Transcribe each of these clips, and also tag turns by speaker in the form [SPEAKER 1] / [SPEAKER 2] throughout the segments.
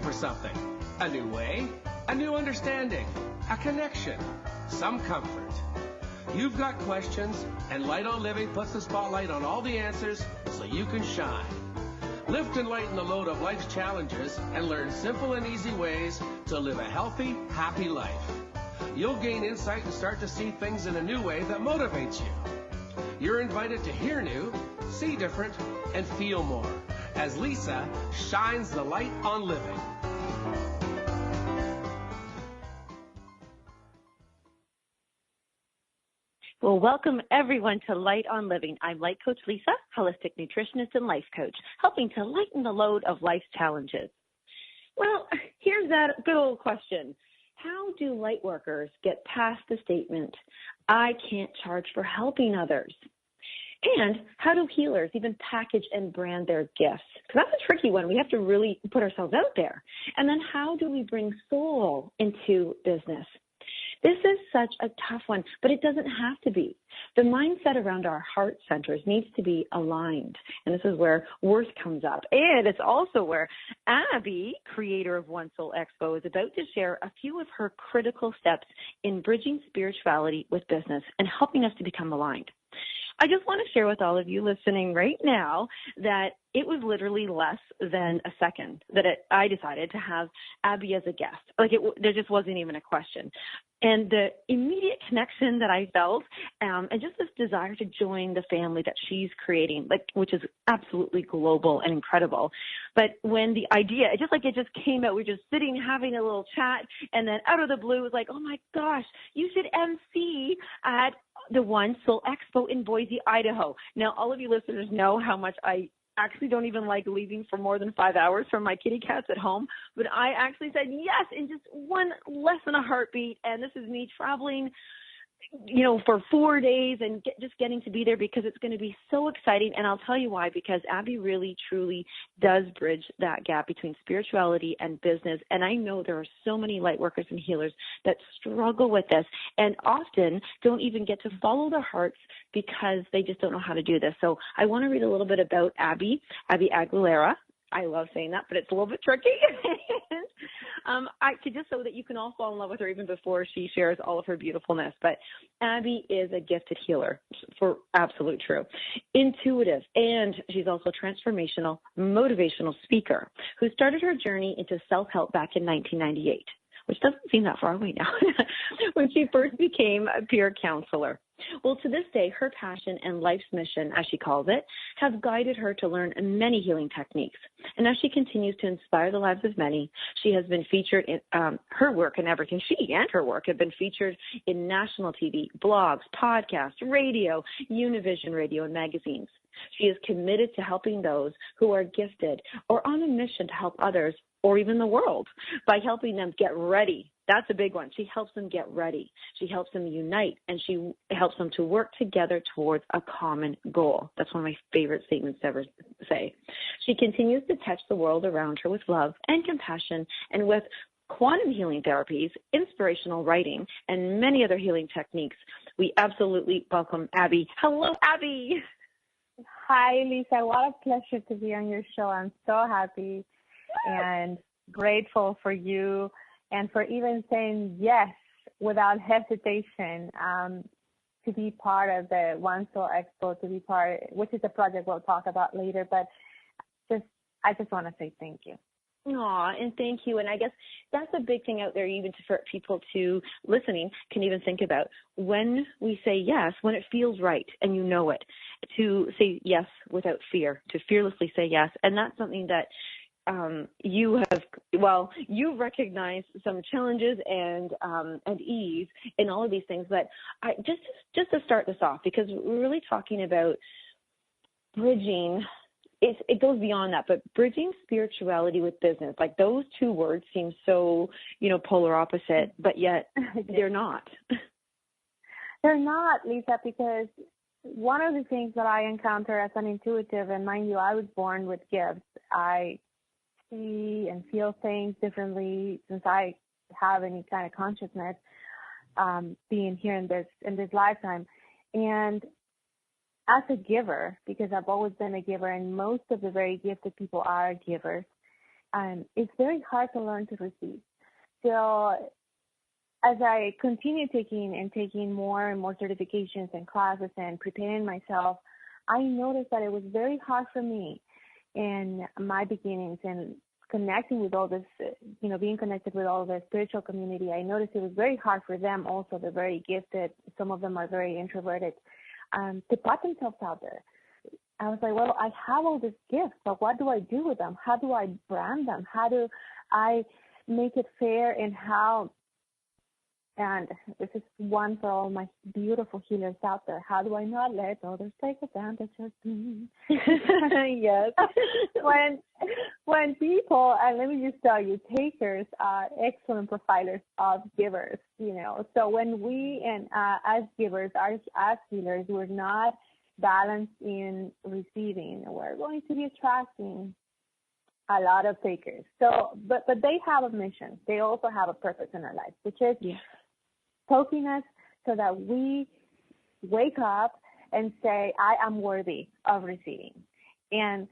[SPEAKER 1] for something. A new way, a new understanding, a connection, some comfort. You've got questions, and Light on Living puts the spotlight on all the answers so you can shine. Lift and lighten the load of life's challenges and learn simple and easy ways to live a healthy, happy life. You'll gain insight and start to see things in a new way that motivates you. You're invited to hear new, see different, and feel more as Lisa shines the light on living.
[SPEAKER 2] Well, welcome everyone to Light on Living. I'm Light Coach Lisa, holistic nutritionist and life coach, helping to lighten the load of life's challenges. Well, here's that good old question. How do light workers get past the statement, I can't charge for helping others? And how do healers even package and brand their gifts? Because that's a tricky one. We have to really put ourselves out there. And then how do we bring soul into business? This is such a tough one, but it doesn't have to be. The mindset around our heart centers needs to be aligned, and this is where worth comes up. And it's also where Abby, creator of One Soul Expo, is about to share a few of her critical steps in bridging spirituality with business and helping us to become aligned. I just want to share with all of you listening right now that it was literally less than a second that I decided to have Abby as a guest. There just wasn't even a question. And the immediate connection that I felt, and just this desire to join the family that she's creating, which is absolutely global and incredible. But when the idea, it just came out, we were just sitting having a little chat, and then out of the blue, it was like, oh my gosh, you should MC at the One Soul Expo in Boise, Idaho. Now, all of you listeners know how much I actually don't even like leaving for more than 5 hours from my kitty cats at home, but I actually said yes in just one less than a heartbeat, and this is me traveling, for 4 days and just getting to be there because it's going to be so exciting. And I'll tell you why, because Abby really, truly does bridge that gap between spirituality and business. And I know there are so many light workers and healers that struggle with this and often don't even get to follow their hearts because they just don't know how to do this. So I want to read a little bit about Abby Aguilera. I love saying that, but it's a little bit tricky. Just so that you can all fall in love with her even before she shares all of her beautifulness. But Abby is a gifted healer, for absolute true, intuitive, and she's also a transformational, motivational speaker who started her journey into self-help back in 1998. Which doesn't seem that far away now, when she first became a peer counselor. Well, to this day, her passion and life's mission, as she calls it, have guided her to learn many healing techniques. And as she continues to inspire the lives of many, she has been featured in her work and everything. She and her work have been featured in national TV, blogs, podcasts, radio, Univision Radio, and magazines. She is committed to helping those who are gifted or on a mission to help others or even the world by helping them get ready. That's a big one. She helps them get ready. She helps them unite, and she helps them to work together towards a common goal. That's one of my favorite statements to ever say. She continues to touch the world around her with love and compassion, and with quantum healing therapies, inspirational writing, and many other healing techniques. We absolutely welcome Abby. Hello, Abby.
[SPEAKER 3] Hi, Lisa. What a pleasure to be on your show. I'm so happy and grateful for you and for even saying yes without hesitation to be part of the One Soul Expo, to be part, which is a project we'll talk about later. But I just want to say thank you.
[SPEAKER 2] Aw, and thank you. And I guess that's a big thing out there, even for people to listening can even think about. When we say yes, when it feels right and you know it, to say yes without fear, to fearlessly say yes. And that's something that you've recognized some challenges and ease in all of these things. But just to start this off, because we're really talking about bridging. It goes beyond that, but bridging spirituality with business, like those two words seem so, polar opposite, but yet they're not.
[SPEAKER 3] They're not, Lisa, because one of the things that I encounter as an intuitive, and mind you, I was born with gifts. I see and feel things differently since I have any kind of consciousness, being here in this lifetime. And as a giver, because I've always been a giver, and most of the very gifted people are givers, it's very hard to learn to receive. So as I continue taking more and more certifications and classes and preparing myself, I noticed that it was very hard for me in my beginnings and connecting with all this, being connected with all the spiritual community. I noticed it was very hard for them also. They're very gifted. Some of them are very introverted, to put themselves out there. I was like, well, I have all these gifts, but what do I do with them? How do I brand them? How do I make it fair and how? And this is one for all my beautiful healers out there. How do I not let others take advantage of me?
[SPEAKER 2] Yes.
[SPEAKER 3] when people, and let me just tell you, takers are excellent profilers of givers, So when we, and as givers, as healers, we're not balanced in receiving, we're going to be attracting a lot of takers. So, but they have a mission. They also have a purpose in our life, which is poking us so that we wake up and say, I am worthy of receiving, and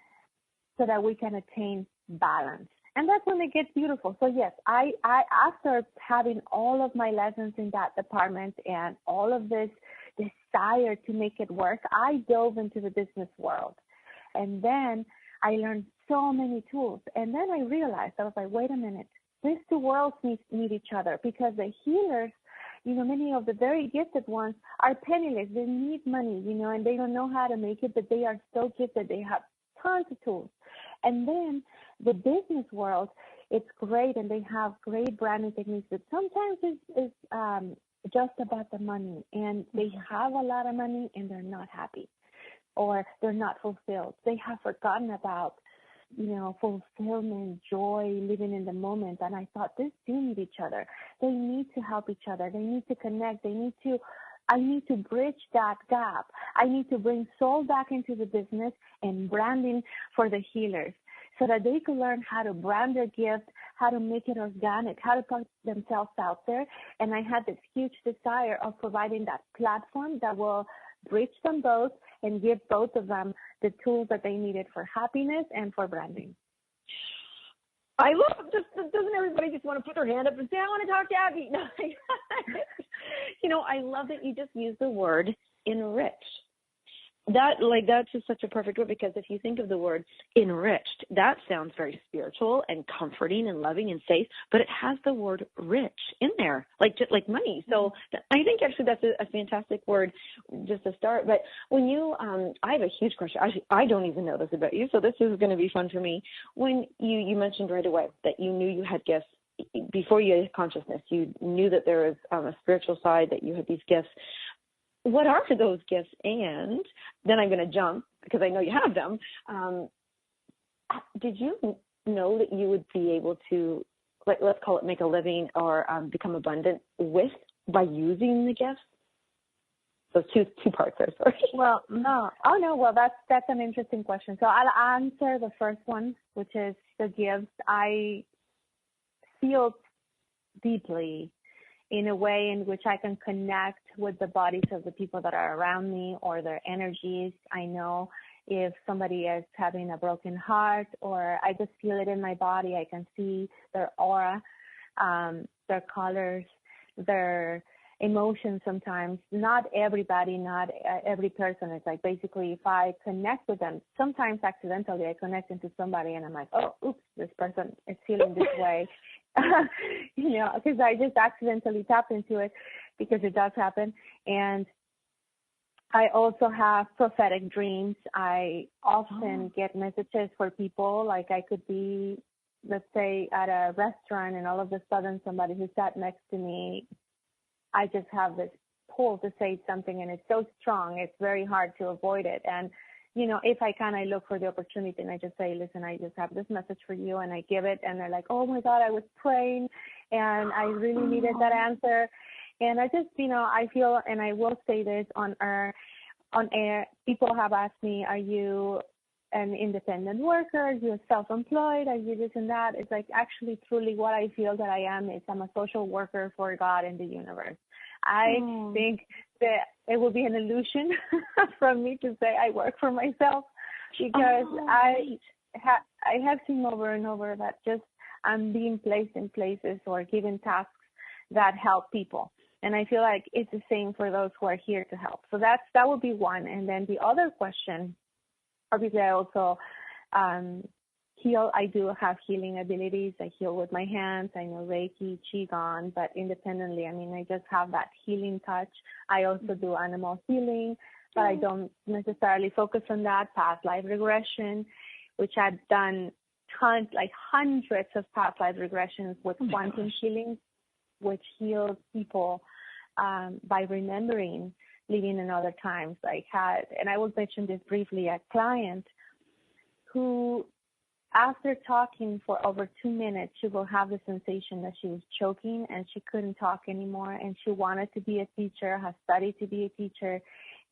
[SPEAKER 3] so that we can attain balance. And that's when it gets beautiful. So yes, I after having all of my lessons in that department and all of this desire to make it work, I dove into the business world. And then I learned so many tools. And then I realized, I was like, wait a minute, these two worlds need each other, because the healers, many of the very gifted ones are penniless. They need money, and they don't know how to make it, but they are so gifted. They have tons of tools. And then the business world, it's great, and they have great branding techniques, but sometimes it's just about the money, and they have a lot of money and they're not happy, or they're not fulfilled. They have forgotten about, fulfillment, joy, living in the moment. And I thought, these do need each other. They need to help each other. They need to connect. I need to bridge that gap. I need to bring soul back into the business and branding for the healers, so that they can learn how to brand their gift, how to make it organic, how to put themselves out there. And I had this huge desire of providing that platform that will bridge them both and give both of them the tools that they needed for happiness and for branding.
[SPEAKER 2] I love, doesn't everybody just want to put their hand up and say, I want to talk to Abby? No, I love that you just use the word enrich. That's just such a perfect word, because if you think of the word enriched, that sounds very spiritual and comforting and loving and safe, but it has the word rich in there, just like money. So I think actually that's a fantastic word just to start. But when you, I have a huge question. Actually, I don't even know this about you, so this is going to be fun for me. When you mentioned right away that you knew you had gifts before you had consciousness, you knew that there was a spiritual side, that you had these gifts. What are those gifts? And then I'm going to jump, because I know you have them. Did you know that you would be able to, let's call it, make a living or become abundant by using the gifts? So two parts there, sorry.
[SPEAKER 3] Well, no. Oh, no. Well, that's an interesting question. So I'll answer the first one, which is the gifts. I feel deeply in a way in which I can connect with the bodies of the people that are around me, or their energies. I know if somebody is having a broken heart, or I just feel it in my body. I can see their aura, their colors, their emotions sometimes. Not everybody, not every person. It's like, basically, if I connect with them, sometimes accidentally I connect into somebody and I'm like, oh, oops, this person is feeling this way. Because I just accidentally tapped into it, because it does happen. And I also have prophetic dreams. I often get messages for people, like I could be, let's say, at a restaurant, and all of a sudden somebody who sat next to me, I just have this pull to say something, and it's so strong, it's very hard to avoid it. And if I kind of look for the opportunity and I just say, listen, I just have this message for you, and I give it, and they're like, oh my God, I was praying and I really needed that answer. And I just, I feel, and I will say this on air, people have asked me, are you an independent worker? Are you self-employed? Are you this and that? It's like, actually, truly what I feel that I am is I'm a social worker for God and the universe. I think that it will be an illusion from me to say I work for myself, because I have seen over and over that just I'm being placed in places or given tasks that help people. And I feel like it's the same for those who are here to help. So that would be one. And then the other question, obviously I also heal. I do have healing abilities. I heal with my hands. I know Reiki, Qigong, but independently, I mean, I just have that healing touch. I also do animal healing, but I don't necessarily focus on that. Past life regression, which I've done tons, like hundreds of past life regressions with quantum healing, which heals people by remembering living in other times. I had, and I will mention this briefly, a client who, after talking for over 2 minutes, she will have the sensation that she was choking and she couldn't talk anymore, and she wanted to be a teacher, has studied to be a teacher,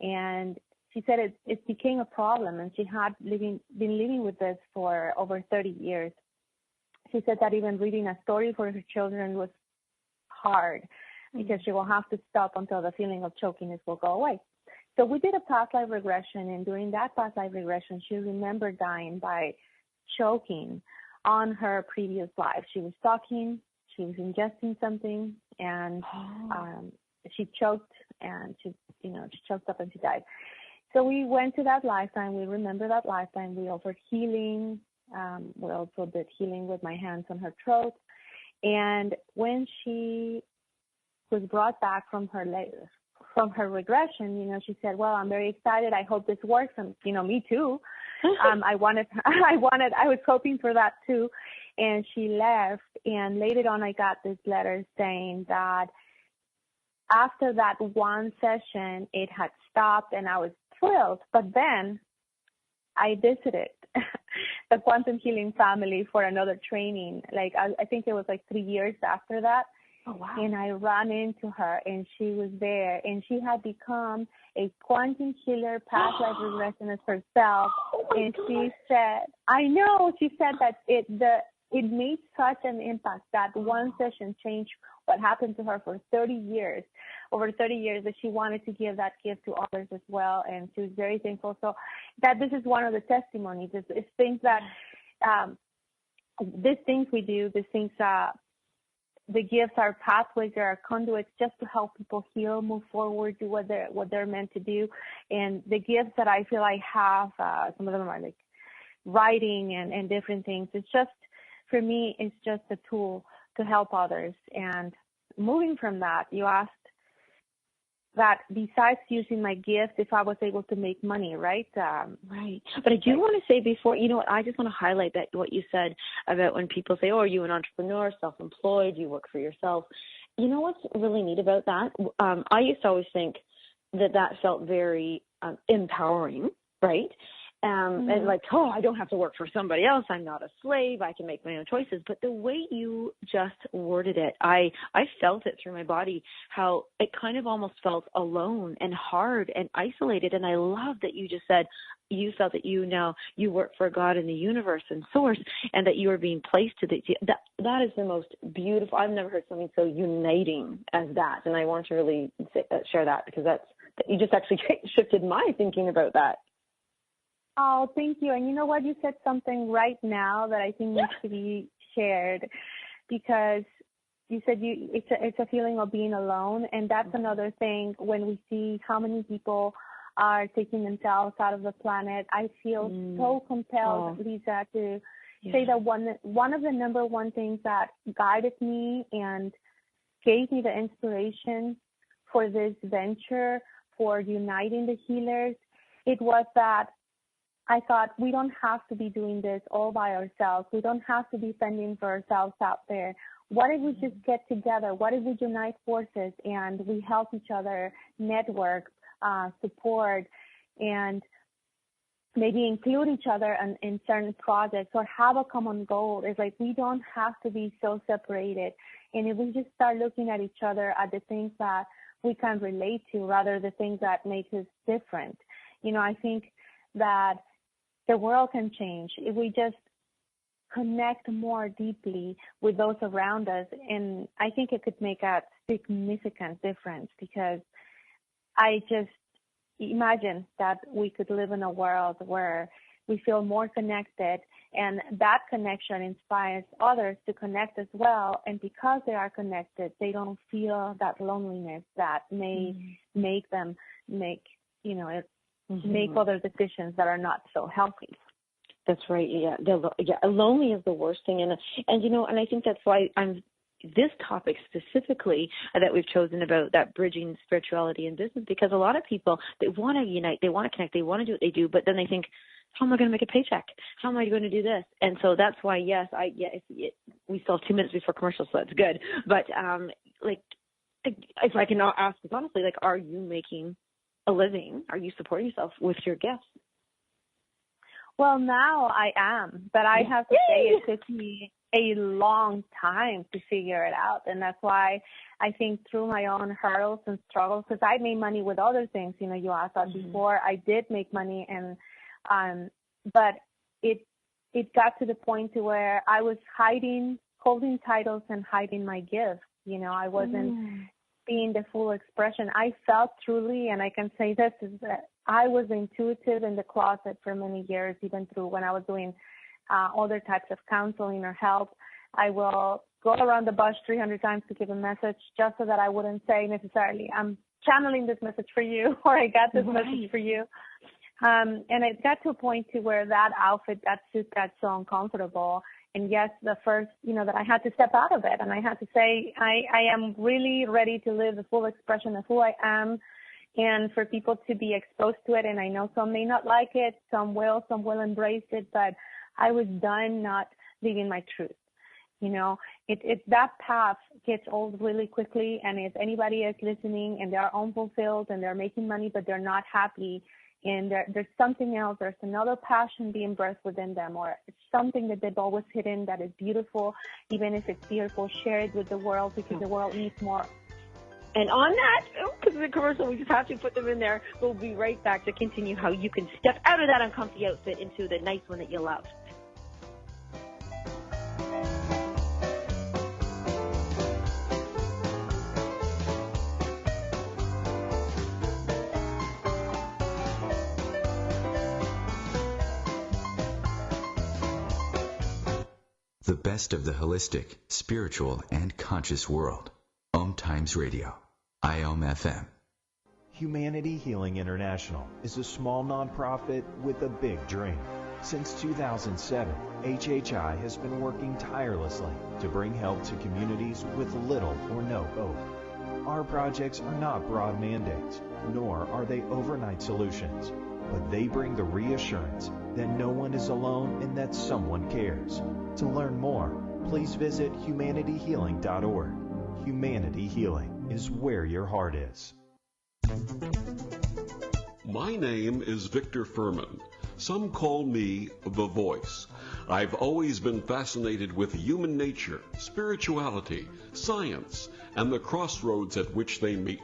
[SPEAKER 3] and she said it became a problem, and she had been living with this for over 30 years. She said that even reading a story for her children was hard because she will have to stop until the feeling of chokiness will go away. So we did a past life regression, and during that past life regression, she remembered dying by choking on her previous life. She was talking, she was ingesting something, and she choked, and she choked up and she died. So we went to that lifetime. We remember that lifetime. We offered healing. We also did healing with my hands on her throat. And when she was brought back from her regression, she said, "Well, I'm very excited. I hope this works." And me too. I was hoping for that too. And she left. And later on, I got this letter saying that after that one session, it had stopped, and I was thrilled. But then I visited the quantum healing family for another training. Like I think it was like 3 years after that. Oh, wow. And I ran into her, and she was there, and she had become a quantum healer, past life regressionist herself. And God. She said, I know, she said that it made such an impact, that one session changed what happened to her for 30 years, over 30 years, that she wanted to give that gift to others as well, and she was very thankful. So that this is one of the testimonies. It's things that, these things we do, these things, the gifts are pathways, they are conduits just to help people heal, move forward, do what they're meant to do. And the gifts that I feel I have, some of them are like writing and different things. It's just, for me, it's just a tool to help others. And moving from that, you asked that besides using my gift, if I was able to make money, right?
[SPEAKER 2] Right. But I do want to say before, I just want to highlight that what you said about when people say, oh, are you an entrepreneur, self-employed, you work for yourself? You know what's really neat about that? I used to always think that felt very empowering, right? And like, oh, I don't have to work for somebody else. I'm not a slave. I can make my own choices. But the way you just worded it, I felt it through my body, how it kind of almost felt alone and hard and isolated. And I love that you just said you felt that you work for God in the universe and source, and that you are being placed to that is the most beautiful. I've never heard something so uniting as that. And I want to really share that, because you just actually shifted my thinking about that.
[SPEAKER 3] Oh, thank you. And you know what? You said something right now that I think needs to be shared, because you said it's a feeling of being alone. And that's another thing. When we see how many people are taking themselves out of the planet, I feel so compelled, Lisa, to say that one of the number one things that guided me and gave me the inspiration for this venture, for uniting the healers, it was that I thought, we don't have to be doing this all by ourselves. We don't have to be fending for ourselves out there. What if we just get together? What if we unite forces and we help each other network, support, and maybe include each other in certain projects or have a common goal? It's like we don't have to be so separated. And if we just start looking at each other, at the things that we can relate to rather than the things that make us different, I think that the world can change if we just connect more deeply with those around us. And I think it could make a significant difference, because I just imagine that we could live in a world where we feel more connected, and that connection inspires others to connect as well. And because they are connected, they don't feel that loneliness that may make them make other decisions that are not so healthy.
[SPEAKER 2] That's right. Yeah. Lonely is the worst thing. And I think that's why this topic specifically that we've chosen about that bridging spirituality and business, because a lot of people, they want to unite, they want to connect, they want to do what they do, but then they think, how am I going to make a paycheck? How am I going to do this? And so that's why, we still have 2 minutes before commercial, so that's good. But if I can ask this honestly, are you making a living? Are you supporting yourself with your gifts?
[SPEAKER 3] Well, now I am, but I have to say it took me a long time to figure it out. And that's why I think through my own hurdles and struggles, because I made money with other things, you asked that before, I did make money, and but it got to the point to where I was holding titles and hiding my gifts. I wasn't being the full expression. I felt truly, and I can say this, is that I was intuitive in the closet for many years, even through when I was doing other types of counseling or help. I will go around the bush 300 times to give a message just so that I wouldn't say necessarily, I'm channeling this message for you, or I got this message for you. And it got to a point to where that outfit, that suit got so uncomfortable. And yes, the first, that I had to step out of it. And I had to say, I am really ready to live the full expression of who I am, and for people to be exposed to it. And I know some may not like it, some will embrace it, but I was done not living my truth. That path gets old really quickly. And if anybody is listening and they're unfulfilled and they're making money, but they're not happy, and there's something else, there's another passion being birthed within them, or it's something that they've always hidden that is beautiful, even if it's beautiful, share it with the world, because the world needs more.
[SPEAKER 2] And on that, because of the commercial, we just have to put them in there. We'll be right back to continue how you can step out of that uncomfy outfit into the nice one that you love.
[SPEAKER 4] The best of the holistic, spiritual, and conscious world. Om Times Radio. IOM FM.
[SPEAKER 5] Humanity Healing International is a small nonprofit with a big dream. Since 2007, HHI has been working tirelessly to bring help to communities with little or no hope. Our projects are not broad mandates, nor are they overnight solutions, but they bring the reassurance that no one is alone and that someone cares. To learn more, please visit humanityhealing.org. Humanity Healing is where your heart is.
[SPEAKER 6] My name is Victor Furman. Some call me the Voice. I've always been fascinated with human nature, spirituality, science, and the crossroads at which they meet.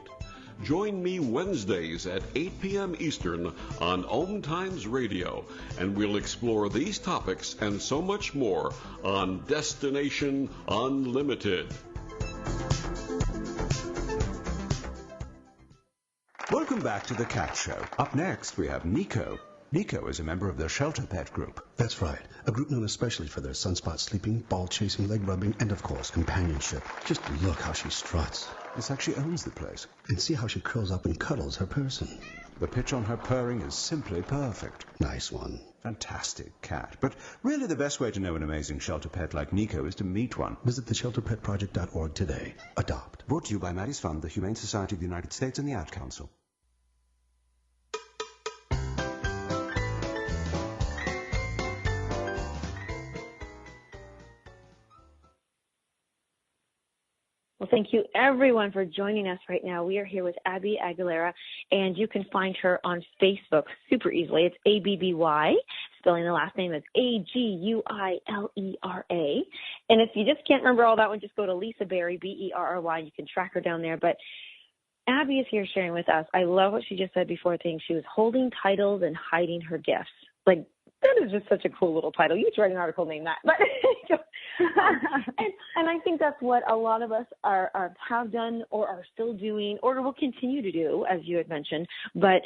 [SPEAKER 6] Join me Wednesdays at 8 p.m. Eastern on Om Times Radio, and we'll explore these topics and so much more on Destination Unlimited.
[SPEAKER 7] Welcome back to The Cat Show. Up next, we have Nico. Nico is a member of the Shelter Pet Group.
[SPEAKER 8] That's right. A group known especially for their sunspot sleeping, ball chasing, leg rubbing, and of course, companionship. Just look how she struts.
[SPEAKER 7] It's like she owns the place.
[SPEAKER 8] And see how she curls up and cuddles her person.
[SPEAKER 7] The pitch on her purring is simply perfect.
[SPEAKER 8] Nice one.
[SPEAKER 7] Fantastic cat. But really the best way to know an amazing shelter pet like Nico is to meet one.
[SPEAKER 8] Visit theshelterpetproject.org today. Adopt.
[SPEAKER 7] Brought to you by Maddie's Fund, the Humane Society of the United States, and the Ad Council.
[SPEAKER 2] Well, thank you, everyone, for joining us right now. We are here with Abby Aguilera, and you can find her on Facebook super easily. It's ABBY. Spelling the last name is AGUILERA. And if you just can't remember all that one, just go to Lisa Berry, BERRY. You can track her down there. But Abby is here sharing with us. I love what she just said before. She was holding titles and hiding her gifts. Like, That is just such a cool little title. You should write an article named that. But and I think that's what a lot of us have done or are still doing or will continue to do, as you had mentioned. But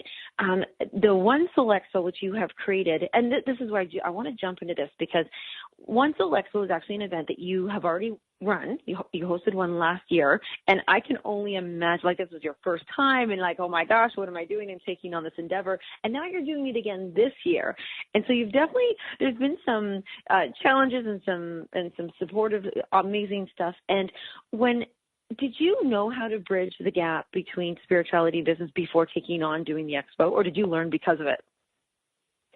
[SPEAKER 2] the One Soul Expo, which you have created, and this is where I want to jump into this, because One Soul Expo is actually an event that you have already run. You hosted one last year, and I can only imagine, like, this was your first time, and like, oh my gosh, what am I doing? I'm taking on this endeavor, and now you're doing it again this year. And so there's been some challenges and some supportive, amazing stuff. And did you know how to bridge the gap between spirituality and business before taking on doing the expo, or did you learn because of it?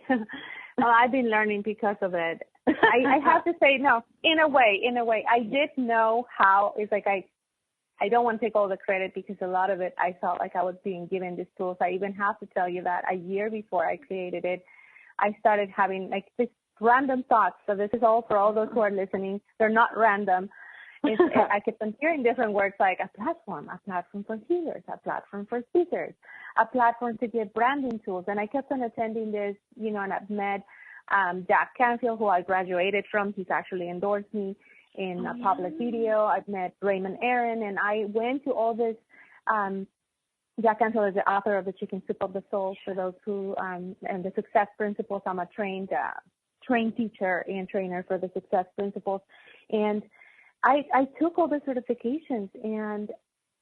[SPEAKER 3] Well, I've been learning because of it. I have to say, no, in a way, I did know how. It's like I don't want to take all the credit, because a lot of it I felt like I was being given these tools. I even have to tell you that a year before I created it, I started having like this random thoughts. So this is all for all those who are listening. They're not random. I kept on hearing different words like a platform for healers, a platform for speakers, a platform to get branding tools. And I kept on attending this, and I've met Jack Canfield, who I graduated from. He's actually endorsed me in a public video. I've met Raymond Aaron, and I went to all this. Jack Canfield is the author of The Chicken Soup of the Soul, for those who, and the Success Principles. I'm a trained teacher and trainer for the Success Principles. And I took all the certifications, and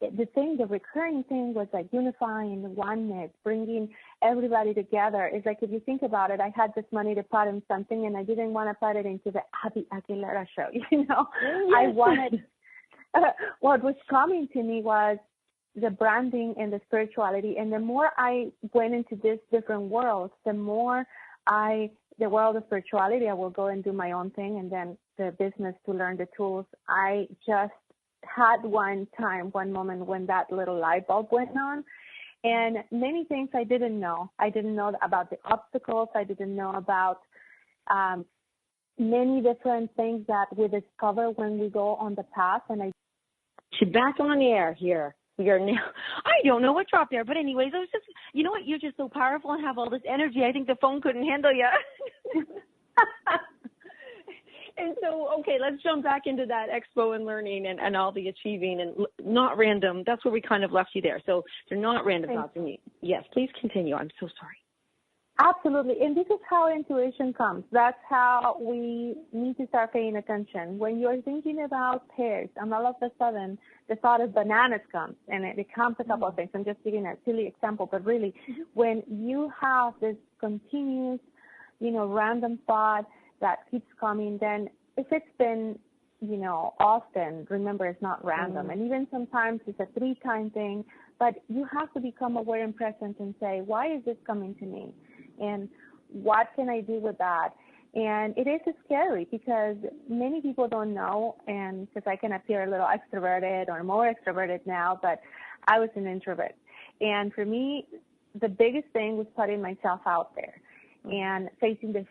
[SPEAKER 3] the recurring thing was like unifying, oneness, bringing everybody together. It's like, if you think about it, I had this money to put in something, and I didn't want to put it into the Aguilera show, Yes. I wanted, what was coming to me was the branding and the spirituality. And the more I went into this different worlds, the more the world of spirituality, I will go and do my own thing, and then the business to learn the tools. I just had one moment when that little light bulb went on, and many things I didn't know. I didn't know about the obstacles. I didn't know about many different things that we discover when we go on the path. And
[SPEAKER 2] She's back on the air here. You're now, I don't know what dropped there, but anyways, I was just, you know what, you're just so powerful and have all this energy. I think the phone couldn't handle you. And so, okay, let's jump back into that expo and learning and all the achieving and not random. That's where we kind of left you there. So they're not random thoughts. Yes, please continue. I'm so sorry.
[SPEAKER 3] Absolutely. And this is how intuition comes. That's how we need to start paying attention. When you're thinking about pears, and all of a sudden the thought of bananas comes, and it comes a couple of things. I'm just giving a silly example, but really, when you have this continuous, random thought that keeps coming, then if it's been, often, remember, it's not random. And even sometimes it's a 3-time thing, but you have to become aware and present and say, why is this coming to me? And what can I do with that? And it is scary, because many people don't know, and because I can appear a little extroverted or more extroverted now, but I was an introvert. And for me, the biggest thing was putting myself out there and facing the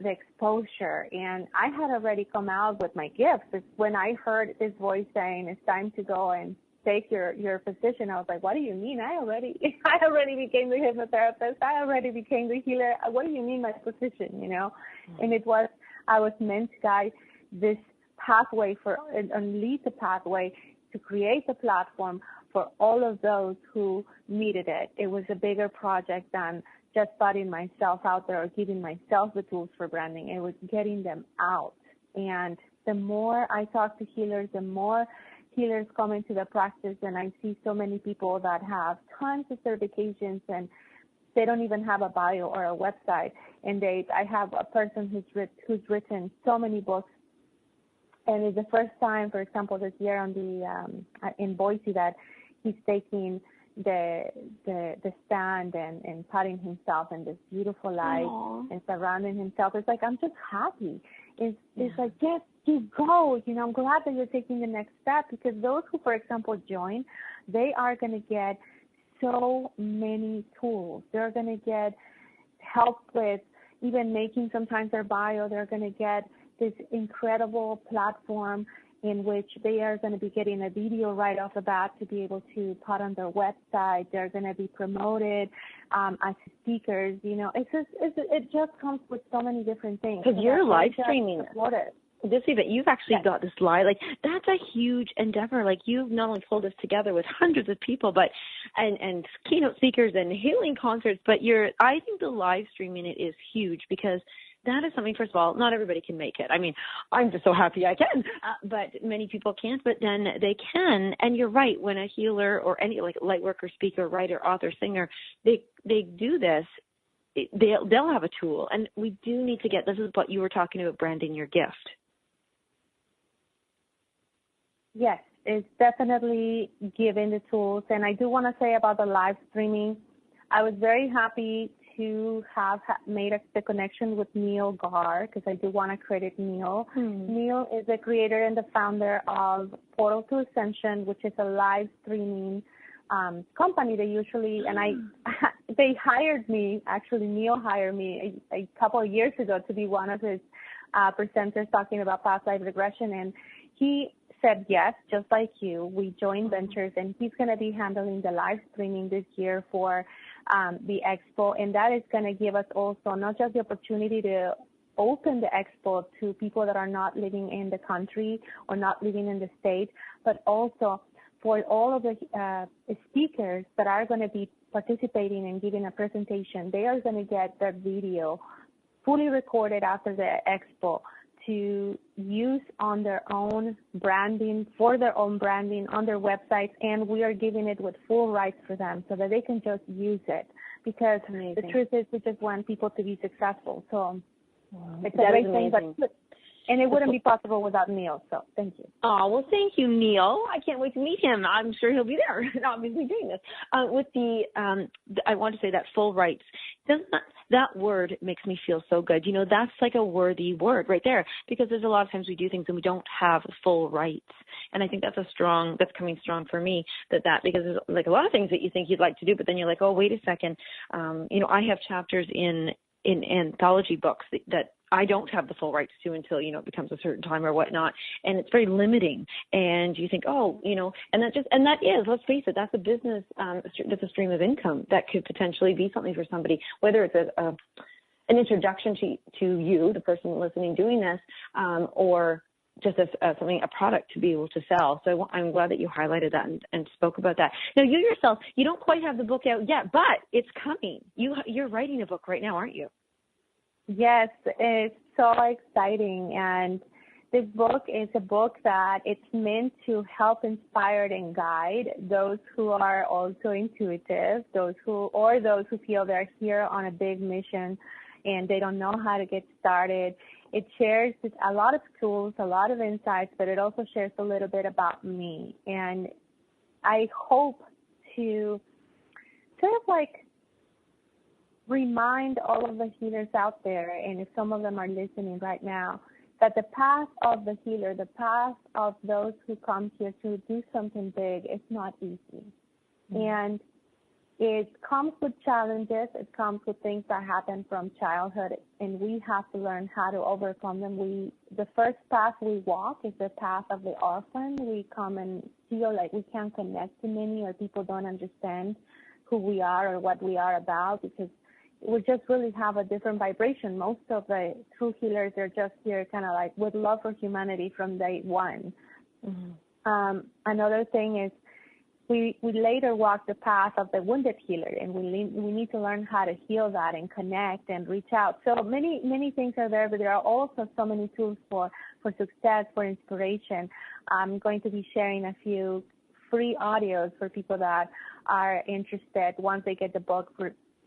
[SPEAKER 3] exposure. And I had already come out with my gifts. It's when I heard this voice saying, it's time to go and take your position, I was like, what do you mean? I already became the hypnotherapist. I already became the healer. What do you mean my position, And I was meant to guide this pathway and lead the pathway to create a platform for all of those who needed it. It was a bigger project than just putting myself out there or giving myself the tools for branding. It was getting them out. And the more I talk to healers, the more healers come into the practice, and I see so many people that have tons of certifications and they don't even have a bio or a website. And I have a person who's written so many books, and it's the first time, for example, this year on in Boise, that he's taking the stand and putting himself in this beautiful light and surrounding himself. It's like, I'm just happy. It's like, yes, you go. I'm glad that you're taking the next step, because those who, for example, join, they are going to get so many tools. They're going to get help with even making sometimes their bio. They're going to get this incredible platform in which they are going to be getting a video right off the bat to be able to put on their website. They're going to be promoted as speakers. You know, it just comes with so many different things.
[SPEAKER 2] Because you're live streaming this event. You've actually got this live, like, that's a huge endeavor. Like, you've not only pulled this together with hundreds of people, but and keynote speakers and healing concerts, but I think the live streaming it is huge, because that is something, first of all, not everybody can make it. I mean, I'm just so happy I can, but many people can't, but then they can. And you're right, when a healer or any like light worker, speaker, writer, author, singer, they do this, they'll have a tool. And we do need to this is what you were talking about, branding your gift.
[SPEAKER 3] Yes, it's definitely giving the tools. And I do want to say about the live streaming, I was very happy to have made the connection with Neil Gar, because I do want to credit Neil. Neil is the creator and the founder of Portal to Ascension, which is a live streaming company. They hired me, actually Neil hired me a couple of years ago to be one of his presenters talking about past life regression, and he said yes, just like you. We joined ventures, and he's going to be handling the live streaming this year for the expo, and that is going to give us also not just the opportunity to open the expo to people that are not living in the country or not living in the state, but also for all of the speakers that are going to be participating and giving a presentation. They are going to get their video fully recorded after the expo to use on their own branding, for their own branding on their websites, and we are giving it with full rights for them so that they can just use it, because the truth is we just want people to be successful. So it's a great thing, and it wouldn't be possible without Neil, so thank you.
[SPEAKER 2] Oh, well, thank you, Neil. I can't wait to meet him. I'm sure he'll be there, obviously, doing this. With I want to say that full rights, that word makes me feel so good. You know, that's like a worthy word right there, because there's a lot of times we do things and we don't have full rights. And I think that's coming strong for me, because there's like a lot of things that you think you'd like to do, but then you're like, oh, wait a second. You know, I have chapters in anthology books that I don't have the full rights to until, you know, it becomes a certain time or whatnot. And it's very limiting. And you think, oh, you know, and that is, let's face it, that's a business, that's a stream of income that could potentially be something for somebody, whether it's an introduction to you, the person listening, doing this, or just a product to be able to sell. So I'm glad that you highlighted that and spoke about that. Now, you yourself, you don't quite have the book out yet, but it's coming. You're writing a book right now, aren't you?
[SPEAKER 3] Yes, it's so exciting. And this book is a book that it's meant to help inspire and guide those who are also intuitive, those who feel they're here on a big mission and they don't know how to get started. It shares a lot of tools, a lot of insights, but it also shares a little bit about me. And I hope to sort of like remind all of the healers out there, and if some of them are listening right now, that the path of the healer, the path of those who come here to do something big is not easy. And it comes with challenges. It comes with things that happen from childhood, and we have to learn how to overcome them. The first path we walk is the path of the orphan. We come and feel like we can't connect to many, or people don't understand who we are or what we are about, because we just really have a different vibration. Most of the true healers are just here kind of like with love for humanity from day one. Another thing is we later walk the path of the wounded healer, and we need to learn how to heal that and connect and reach out. So many things are there, but there are also so many tools for success, for inspiration. I'm going to be sharing a few free audios for people that are interested once they get the book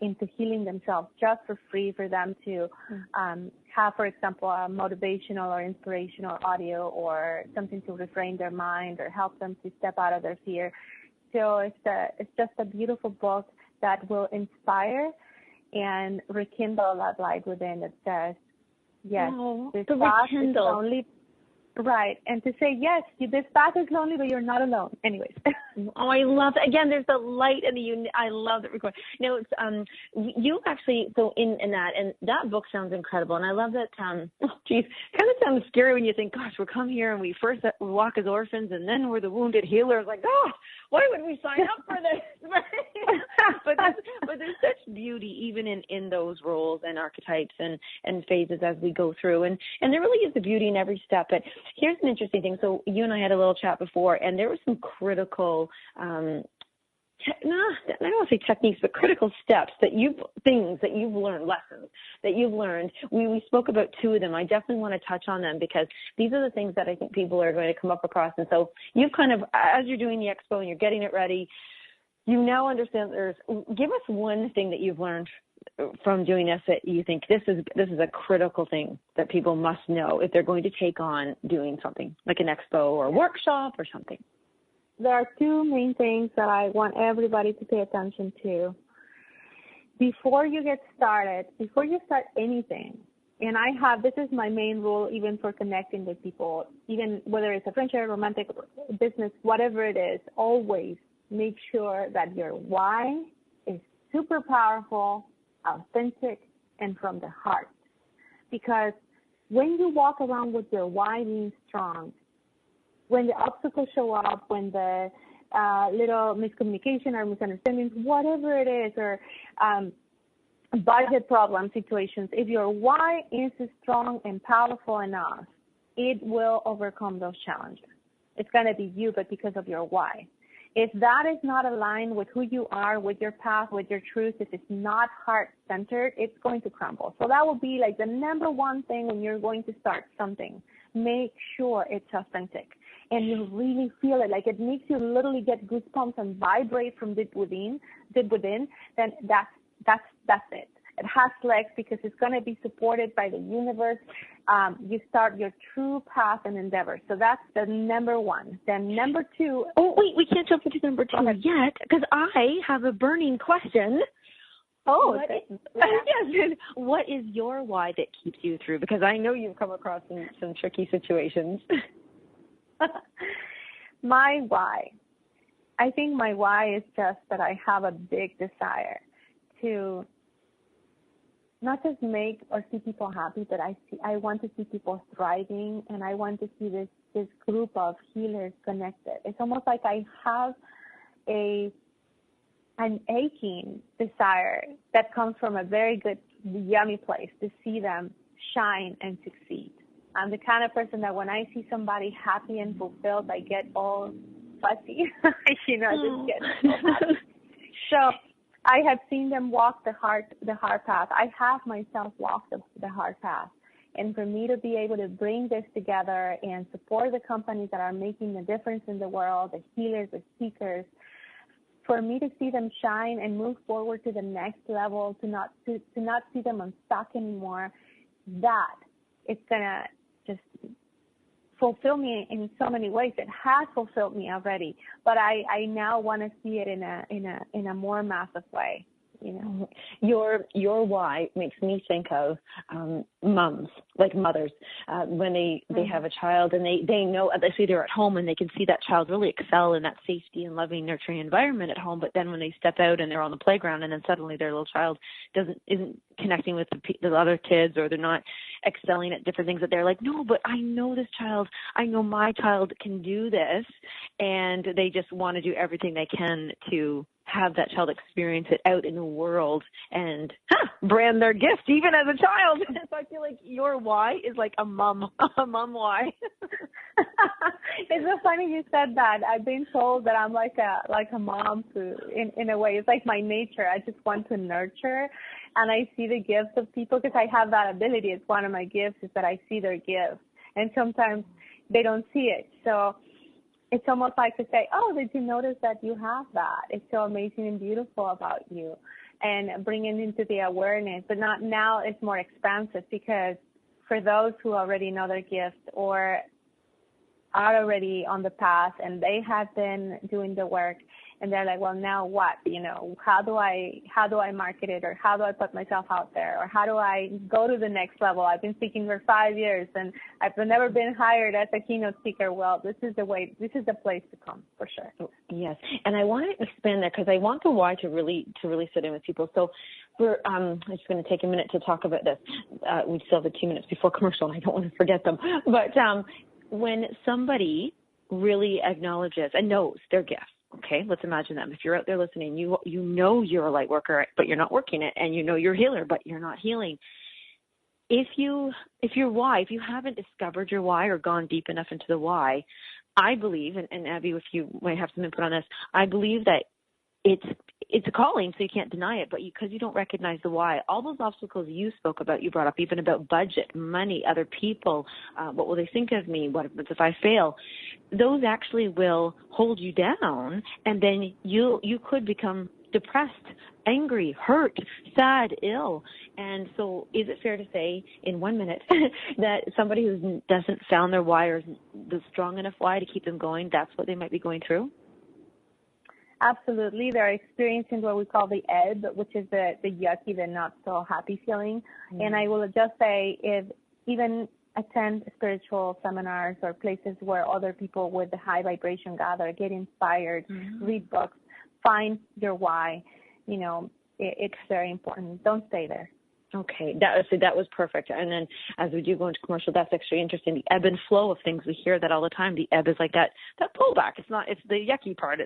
[SPEAKER 3] into healing themselves, just for free, for them to have, for example, a motivational or inspirational audio, or something to reframe their mind or help them to step out of their fear. So it's just a beautiful book that will inspire and rekindle that light within that says, yes, this path is only Right. And to say, yes, this path is lonely, but you're not alone. Anyways.
[SPEAKER 2] Oh, I love that. Again, there's the light and I love that recording. No, it's, you actually, so in that, and that book sounds incredible. And I love that, geez, kind of sounds scary when you think, gosh, we'll come here and we first walk as orphans and then we're the wounded healers. Like, oh, why would we sign up for this? but there's such beauty even in those roles and archetypes and phases as we go through. And there really is the beauty in every step. But here's an interesting thing. So you and I had a little chat before, and there were some critical, I don't want to say techniques, but critical steps things that you've learned, lessons that you've learned. We spoke about two of them. I definitely want to touch on them because these are the things that I think people are going to come up across. And so you've kind of, as you're doing the expo and you're getting it ready, you now understand give us one thing that you've learned from doing this that you think this is a critical thing that people must know if they're going to take on doing something like an expo or a workshop or something.
[SPEAKER 3] There are two main things that I want everybody to pay attention to. Before you get started, before you start anything, and this is my main rule even for connecting with people, even whether it's a friendship, romantic, business, whatever it is, always make sure that your why is super powerful, authentic, and from the heart. Because when you walk around with your why being strong, when the obstacles show up, when the little miscommunication or misunderstandings, whatever it is, or budget problem situations, if your why is strong and powerful enough, it will overcome those challenges. It's going to be you, but because of your why. If that is not aligned with who you are, with your path, with your truth, if it's not heart-centered, it's going to crumble. So that will be like the number one thing when you're going to start something. Make sure it's authentic. And you really feel it, like it makes you literally get goosebumps and vibrate from deep within, then that's it. It has legs because it's going to be supported by the universe. You start your true path and endeavor. So that's the number one. Then number two.
[SPEAKER 2] Oh, wait, we can't jump into number two yet because I have a burning question.
[SPEAKER 3] Oh,
[SPEAKER 2] yes. What is your why that keeps you through? Because I know you've come across some tricky situations.
[SPEAKER 3] My why. I think my why is just that I have a big desire to not just make or see people happy, but I want to see people thriving, and I want to see this group of healers connected. It's almost like I have an aching desire that comes from a very good, yummy place to see them shine and succeed. I'm the kind of person that when I see somebody happy and fulfilled, I get all fussy. Just get so happy. So I have seen them walk the hard path. I have myself walked the hard path. And for me to be able to bring this together and support the companies that are making a difference in the world, the healers, the speakers, for me to see them shine and move forward to the next level, to not see them unstuck anymore, that it's gonna just fulfill me in so many ways. It has fulfilled me already, but I now want to see it in a more massive way.
[SPEAKER 2] Your why makes me think of moms, like mothers, when they have a child and they know, they say they're at home and they can see that child really excel in that safety and loving, nurturing environment at home. But then when they step out and they're on the playground and then suddenly their little child isn't connecting with the other kids, or they're not excelling at different things, that they're like, no, but I know this child, I know my child can do this, and they just want to do everything they can to have that child experience it out in the world and brand their gift even as a child. So I feel like your why is like a mom why.
[SPEAKER 3] It's so funny you said that. I've been told that I'm like a mom in a way. It's like my nature. I just want to nurture, and I see the gifts of people because I have that ability. It's one of my gifts is that I see their gifts, and sometimes they don't see it. So it's almost like to say, oh, did you notice that you have that? It's so amazing and beautiful about you, and bringing into the awareness. But not now, it's more expansive, because for those who already know their gifts or are already on the path and they have been doing the work and they're like, well, now what? How do I market it, or how do I put myself out there, or how do I go to the next level? I've been speaking for 5 years and I've never been hired as a keynote speaker. Well, this is the place to come for sure.
[SPEAKER 2] Yes, and I want to expand that because I want the why to really sit in with people. So I'm just going to take a minute to talk about this. We still have 2 minutes before commercial, and I don't want to forget them. But when somebody really acknowledges and knows their gift, okay, let's imagine them. If you're out there listening, you know you're a light worker, but you're not working it, and you know you're a healer, but you're not healing. If you haven't discovered your why or gone deep enough into the why, I believe, and Abby, if you might have some input on this, I believe that it's a calling, so you can't deny it, but because you don't recognize the why, all those obstacles you spoke about, you brought up even about budget, money, other people, what will they think of me, what happens if I fail, those actually will hold you down, and then you could become depressed, angry, hurt, sad, ill. And so is it fair to say in 1 minute that somebody who doesn't found their why or the strong enough why to keep them going, that's what they might be going through?
[SPEAKER 3] Absolutely. They're experiencing what we call the ebb, which is the yucky, the not so happy feeling. Mm-hmm. And I will just say, if even attend spiritual seminars or places where other people with the high vibration gather, get inspired, mm-hmm. read books, find your why. It's very important. Don't stay there.
[SPEAKER 2] Okay, that was perfect. And then as we do go into commercial, that's actually interesting. The ebb and flow of things, we hear that all the time. The ebb is like that pullback. It's the yucky part.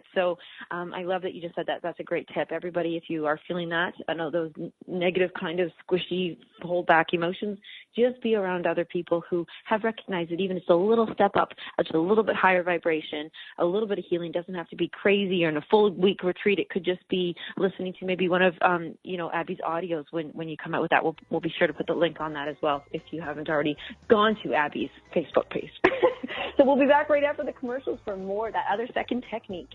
[SPEAKER 2] I love that you just said that. That's a great tip. Everybody, if you are feeling that, I know those negative kind of squishy pullback emotions, just be around other people who have recognized it. Even it's a little step up, it's a little bit higher vibration, a little bit of healing. Doesn't have to be crazy or in a full week retreat. It could just be listening to maybe one of Abby's audios when you come out with that. We'll be sure to put the link on that as well if you haven't already gone to Abby's Facebook page. So we'll be back right after the commercials for more, that other second technique.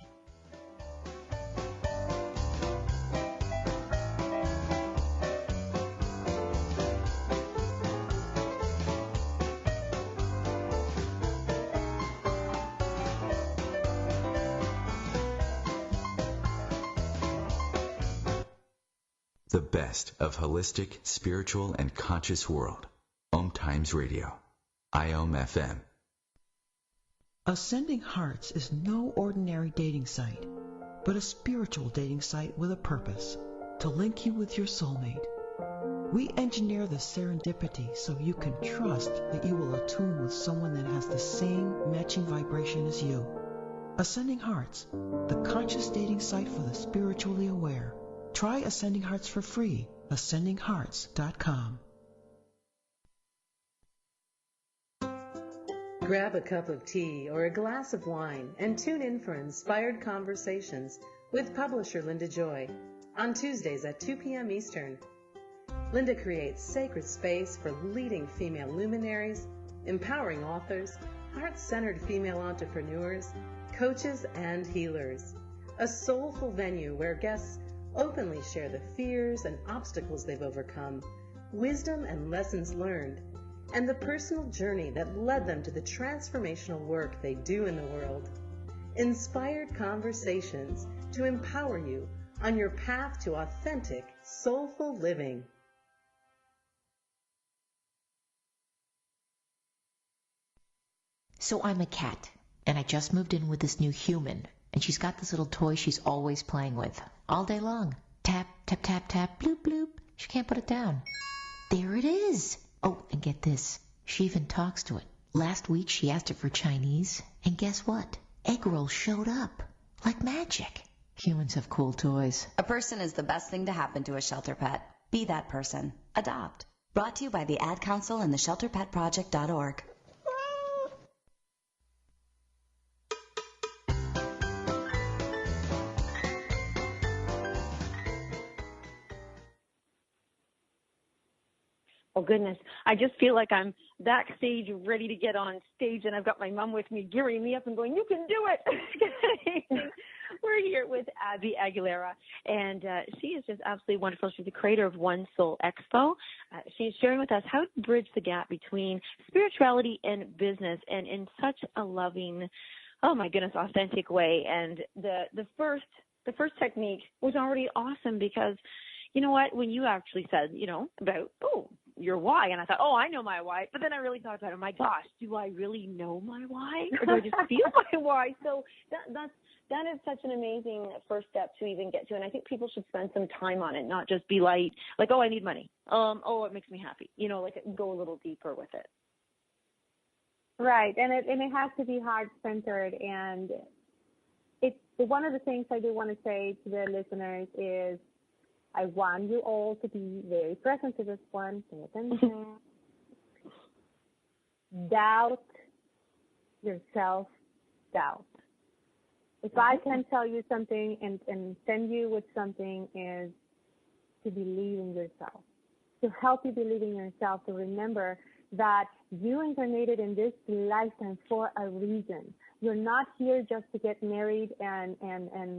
[SPEAKER 4] The best of holistic, spiritual, and conscious world. Om Times Radio. IOM FM.
[SPEAKER 9] Ascending Hearts is no ordinary dating site, but a spiritual dating site with a purpose, to link you with your soulmate. We engineer the serendipity so you can trust that you will attune with someone that has the same matching vibration as you. Ascending Hearts, the conscious dating site for the spiritually aware. Try Ascending Hearts for free. ascendinghearts.com.
[SPEAKER 10] Grab a cup of tea or a glass of wine and tune in for Inspired Conversations with publisher Linda Joy on Tuesdays at 2 p.m. Eastern. Linda creates sacred space for leading female luminaries, empowering authors, heart-centered female entrepreneurs, coaches, and healers. A soulful venue where guests openly share the fears and obstacles they've overcome, wisdom and lessons learned, and the personal journey that led them to the transformational work they do in the world. Inspired Conversations to empower you on your path to authentic, soulful living.
[SPEAKER 11] So I'm a cat, and I just moved in with this new human, and she's got this little toy she's always playing with, all day long. Tap, tap, tap, tap, bloop, bloop. She can't put it down. There it is. Oh, and get this. She even talks to it. Last week she asked it for Chinese, and guess what? Egg rolls showed up. Like magic. Humans have cool toys.
[SPEAKER 12] A person is the best thing to happen to a shelter pet. Be that person. Adopt. Brought to you by the Ad Council and the ShelterPetProject.org.
[SPEAKER 2] Oh, goodness. I just feel like I'm backstage ready to get on stage, and I've got my mom with me gearing me up and going, you can do it. We're here with Abby Aguilera, and she is just absolutely wonderful. She's the creator of One Soul Expo. She's sharing with us how to bridge the gap between spirituality and business, and in such a loving, oh my goodness, authentic way. And the first the first technique was already awesome because, you know what, when you actually said, about, your why, and I thought, I know my why, but then I really thought about it, my gosh, do I really know my why, or do I just feel my why? So that is such an amazing first step to even get to, and I think people should spend some time on it, not just be like, I need money, it makes me happy, go a little deeper with it.
[SPEAKER 3] Right, and it has to be heart-centered, and it's one of the things I do want to say to the listeners is, I want you all to be very present to this one. Pay attention. Doubt your self-doubt. If I can tell you something and send you with something is to believe in yourself, to help you believe in yourself, to remember that you incarnated in this lifetime for a reason. You're not here just to get married and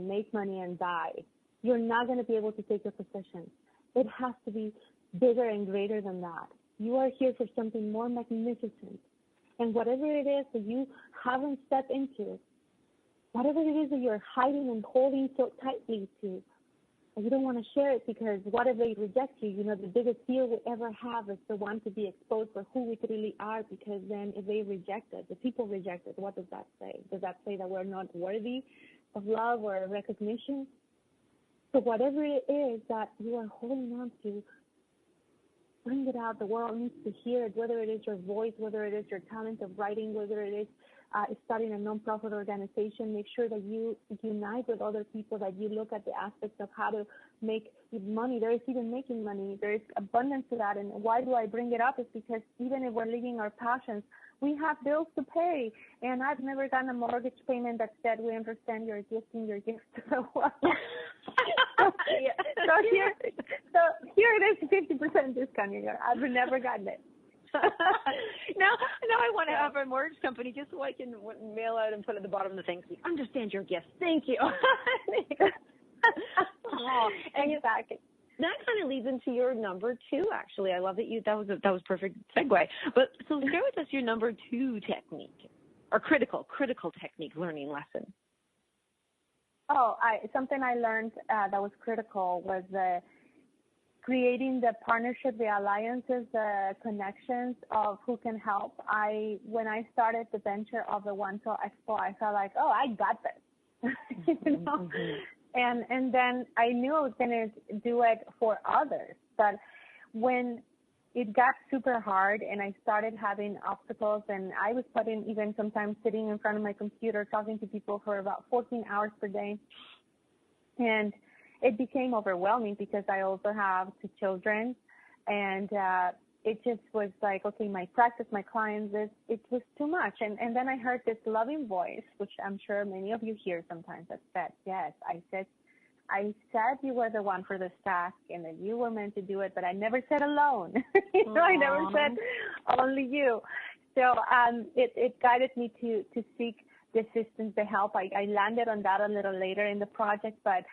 [SPEAKER 3] make money and die. You're not going to be able to take your position. It has to be bigger and greater than that. You are here for something more magnificent. And whatever it is that you haven't stepped into, whatever it is that you're hiding and holding so tightly to, and you don't want to share it because what if they reject you? The biggest fear we ever have is the one to be exposed for who we really are, because then if they reject us, if people reject us, what does that say? Does that say that we're not worthy of love or recognition? So whatever it is that you are holding on to, bring it out. The world needs to hear it, whether it is your voice, whether it is your talent of writing, whether it is starting a nonprofit organization. Make sure that you unite with other people, that you look at the aspects of how to make money. There is even making money. There is abundance to that. And why do I bring it up? Is because even if we're living our passions, we have bills to pay. And I've never gotten a mortgage payment that said, we understand you're gifting your gift to the world. So here it is, 50% discount. I've never gotten it.
[SPEAKER 2] Now I want to have a mortgage company just so I can mail out and put at the bottom of the thing, understand your gift. Thank you. Exactly. That kind of leads into your number 2, actually. I love that that was perfect segue. But so share with us your number 2 technique, or critical technique learning lesson.
[SPEAKER 3] Something I learned that was critical was creating the partnership, the alliances, the connections of who can help. When I started the venture of the One Soul Expo, I felt like, I got this, And then I knew I was going to do it for others. But when it got super hard and I started having obstacles, and I was even sometimes sitting in front of my computer talking to people for about 14 hours per day. And it became overwhelming because I also have 2 children, and it just was like, okay, my practice, my clients, it was too much. And then I heard this loving voice, which I'm sure many of you hear sometimes, that said, yes, I said you were the one for this task and that you were meant to do it, but I never said alone. I never said only you. So it guided me to seek the assistance, the help. I landed on that a little later in the project, but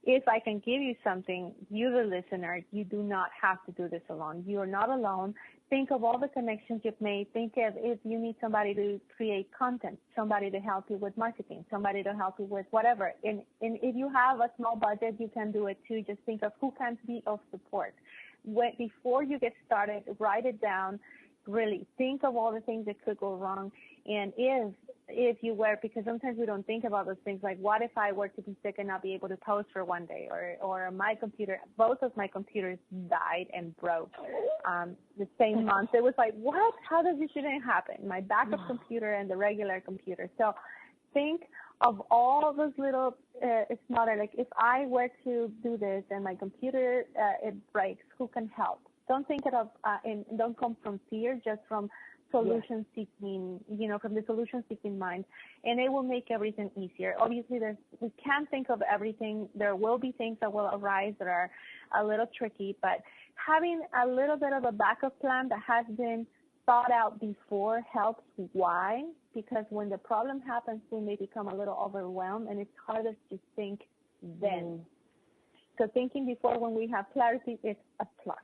[SPEAKER 3] if I can give you something, you the listener, you do not have to do this alone. You are not alone. Think of all the connections you've made. Think of if you need somebody to create content, somebody to help you with marketing, somebody to help you with whatever. And if you have a small budget, you can do it too. Just think of who can be of support. Before you get started, write it down. Really think of all the things that could go wrong. And if you were, because sometimes we don't think about those things, like what if I were to be sick and not be able to post for one day, or my computer, both of my computers died and broke the same month. It was like, what? How does this even happen? My backup computer and the regular computer. So think of all those little smaller, like if I were to do this and my computer, it breaks, who can help? Don't think of, and don't come from fear, just from solution seeking, from the solution seeking mind, and it will make everything easier. Obviously, we can't think of everything. There will be things that will arise that are a little tricky, but having a little bit of a backup plan that has been thought out before helps. Why? Because when the problem happens, we may become a little overwhelmed, and it's harder to think then. So thinking before when we have clarity is a plus.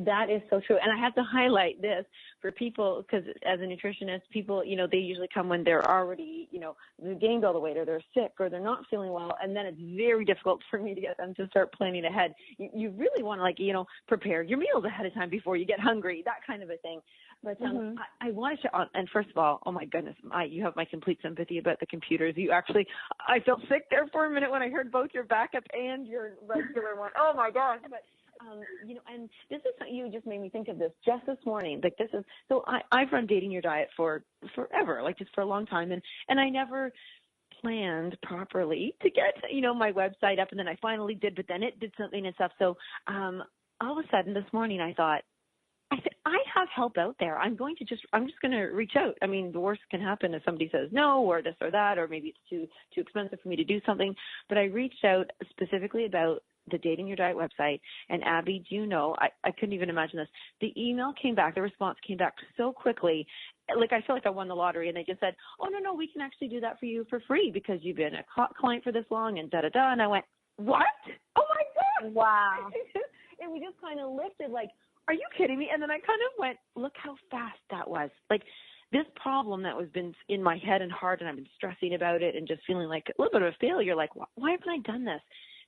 [SPEAKER 2] That is so true. And I have to highlight this for people, because as a nutritionist, people, they usually come when they're already, they've gained all the weight or they're sick or they're not feeling well. And then it's very difficult for me to get them to start planning ahead. You really want to, prepare your meals ahead of time before you get hungry, that kind of a thing. But I wanted to, and first of all, oh my goodness, you have my complete sympathy about the computers. I felt sick there for a minute when I heard both your backup and your regular one. Oh my gosh. But, and this is, you just made me think of this just this morning. Like I've run Dating Your Diet for forever, like just for a long time. And I never planned properly to get, my website up, and then I finally did, but then it did something and stuff. So, all of a sudden this morning I thought, I have help out there. I'm just going to reach out. I mean, the worst can happen if somebody says no or this or that, or maybe it's too expensive for me to do something. But I reached out specifically about the Dating Your Diet website. And Abby, do you know, I couldn't even imagine this. The email came back, the response came back so quickly. Like, I feel like I won the lottery, and they just said, oh, no, we can actually do that for you for free because you've been a client for this long and da-da-da. And I went, what? Oh, my God.
[SPEAKER 3] Wow.
[SPEAKER 2] And we just kind of lifted, like, are you kidding me? And then I kind of went, look how fast that was. Like, this problem that was been in my head and heart, and I've been stressing about it and just feeling like a little bit of a failure, like, why haven't I done this?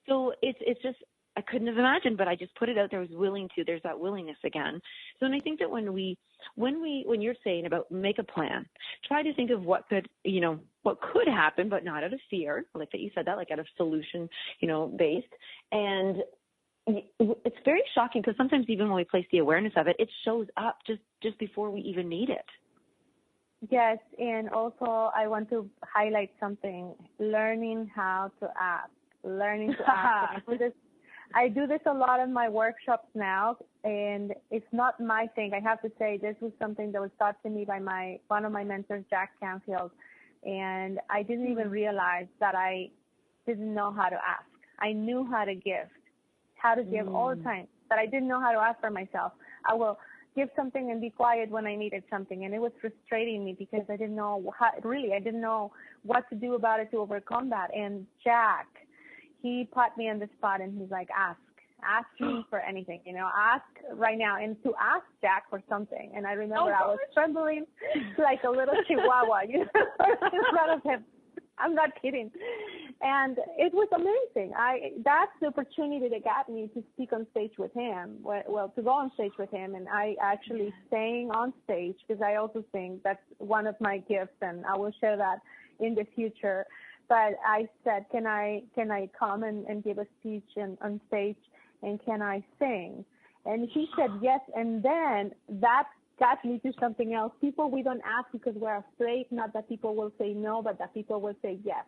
[SPEAKER 2] So it's just, I couldn't have imagined, but I just put it out there. I was willing to. There's that willingness again. So, and I think that when you're saying about make a plan, try to think of what could happen, but not out of fear. I like that you said that, like out of solution, based. And it's very shocking because sometimes even when we place the awareness of it, it shows up just before we even need it.
[SPEAKER 3] Yes, and also I want to highlight something: learning how to ask. Learning to ask. I do this a lot in my workshops now, and it's not my thing. I have to say this was something that was taught to me by one of my mentors, Jack Canfield, and I didn't even realize that I didn't know how to ask. I knew how to give all the time, but I didn't know how to ask for myself. I will give something and be quiet when I needed something, and it was frustrating me because I didn't know I didn't know what to do about it to overcome that. And Jack, he put me on the spot, and he's like, ask me for anything, ask right now. And to ask Jack for something. And I remember I was trembling like a little chihuahua, in front of him. I'm not kidding. And it was amazing. That's the opportunity that got me to speak on stage with him, to go on stage with him. And I actually sang on stage because I also sing. That's one of my gifts, and I will share that in the future. But I said, can I come and give a speech on stage, and can I sing? And he said yes, and then that got me to something else. People, we don't ask because we're afraid, not that people will say no, but that people will say yes.